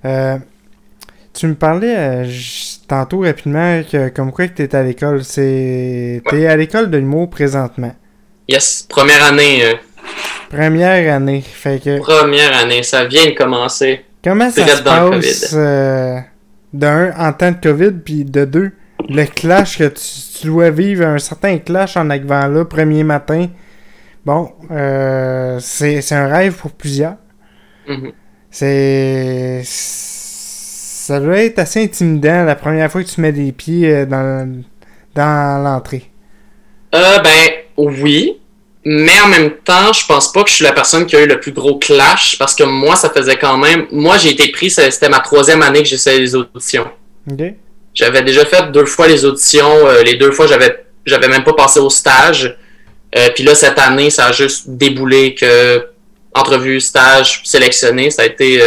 Euh, Tu me parlais tantôt rapidement comme quoi que t'es à l'école. Ouais. T'es à l'école de l'humour présentement. Yes, première année. Première année. Fait que Première année, ça vient de commencer. comment ça se Direct dans le passe COVID. d'un en temps de COVID puis de deux le clash que tu dois vivre un certain clash en arrivant là premier matin. Bon, c'est un rêve pour plusieurs. Mhm. Ça doit être assez intimidant la première fois que tu mets des pieds dans l'entrée. Ben, oui. Mais en même temps, je pense pas que je suis la personne qui a eu le plus gros clash parce que moi, ça faisait quand même. Moi, j'ai été pris, c'était ma troisième année que j'essayais les auditions. OK? J'avais déjà fait 2 fois les auditions. Les 2 fois, j'avais même pas passé au stage. Puis là, cette année, ça a juste déboulé que entrevue, stage, sélectionné. Ça a été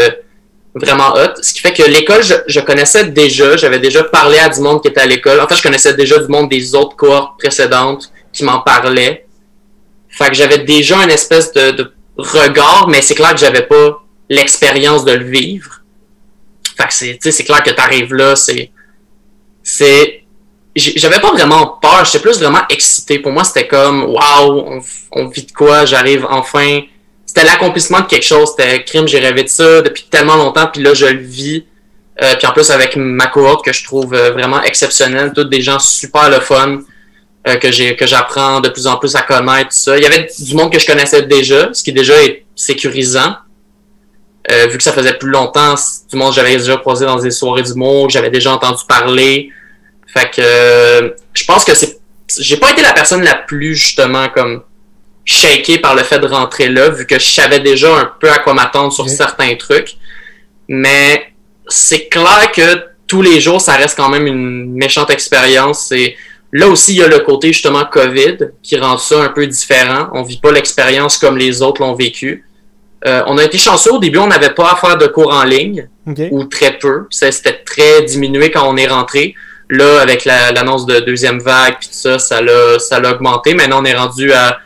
vraiment hot. Ce qui fait que l'école, je connaissais déjà. J'avais déjà parlé à du monde qui était à l'école. En fait, je connaissais déjà du monde des autres cohortes précédentes qui m'en parlaient. Fait que j'avais déjà une espèce de regard, mais c'est clair que j'avais pas l'expérience de le vivre. Fait que c'est clair que t'arrives là, j'avais pas vraiment peur, j'étais plus vraiment excité. Pour moi, c'était comme, waouh, on vit de quoi, j'arrive enfin. C'était l'accomplissement de quelque chose, c'était crime, j'ai rêvé de ça depuis tellement longtemps, puis là, je le vis. Puis en plus, avec ma cohorte que je trouve vraiment exceptionnelle, toutes des gens super le fun, que j'apprends de plus en plus à connaître, tout ça. Il y avait du monde que je connaissais déjà, ce qui déjà est sécurisant. Vu que ça faisait plus longtemps, du monde que j'avais déjà croisé dans des soirées d'humour, que j'avais déjà entendu parler. Fait que je pense que j'ai pas été la personne la plus justement comme shakée par le fait de rentrer là, vu que je savais déjà un peu à quoi m'attendre sur certains trucs. Mais c'est clair que tous les jours, ça reste quand même une méchante expérience. Là aussi, il y a le côté justement COVID qui rend ça un peu différent. On vit pas l'expérience comme les autres l'ont vécu. On a été chanceux au début, on n'avait pas à faire de cours en ligne, ou très peu. C'était très diminué quand on est rentré. Là, avec l'annonce de deuxième vague, puis tout ça, ça l'a augmenté. Maintenant, on est rendu à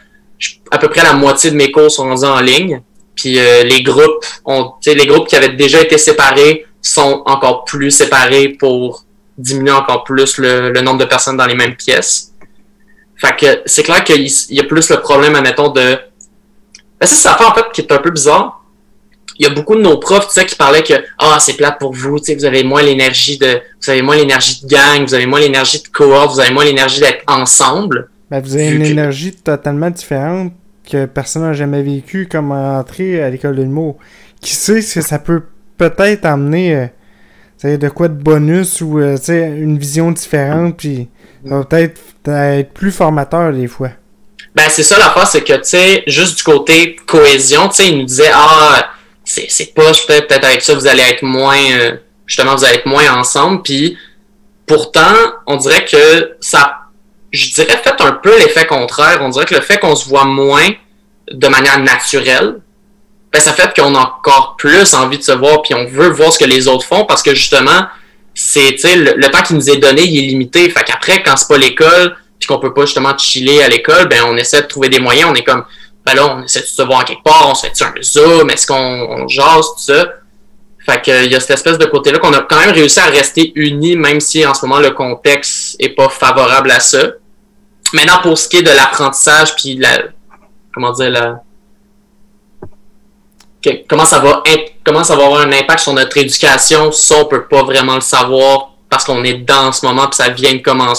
peu près la moitié de mes cours sont rendus en ligne. Puis les groupes qui avaient déjà été séparés sont encore plus séparés pour diminuer encore plus le nombre de personnes dans les mêmes pièces. Fait que c'est clair qu'il y a plus le problème, admettons, de... Ben, ça fait en fait qui est un peu bizarre. Il y a beaucoup de nos profs, tu sais, qui parlaient que c'est plate pour vous, tu sais, vous avez moins l'énergie de gang, vous avez moins l'énergie de cohorte, vous avez moins l'énergie d'être ensemble. Ben, vous avez une énergie totalement différente que personne n'a jamais vécu comme entrer à l'école de l'humour. Qui sait ce que ça peut peut-être amener de quoi de bonus ou une vision différente, puis ça va peut-être être plus formateur des fois. Ben c'est ça l'affaire, c'est que tu sais, juste du côté cohésion, tu sais, ils nous disaient c'est poche, peut-être avec ça, vous allez être moins justement, vous allez être moins ensemble, puis pourtant, on dirait que ça, je dirais, fait un peu l'effet contraire. On dirait que le fait qu'on se voit moins de manière naturelle, ben ça fait qu'on a encore plus envie de se voir, puis on veut voir ce que les autres font, parce que justement, c'est, tu sais, le temps qui nous est donné, il est limité. Fait qu'après, quand c'est pas l'école, puis qu'on peut pas justement chiller à l'école, ben on essaie de trouver des moyens. On est comme, ben là, on essaie de se voir quelque part, on se fait un Zoom, est-ce qu'on jase, tout ça. Fait que il y a cette espèce de côté-là qu'on a quand même réussi à rester unis, même si en ce moment le contexte est pas favorable à ça. Maintenant, pour ce qui est de l'apprentissage, puis comment ça va avoir un impact sur notre éducation, ça on peut pas vraiment le savoir parce qu'on est dans ce moment, puis ça vient de commencer.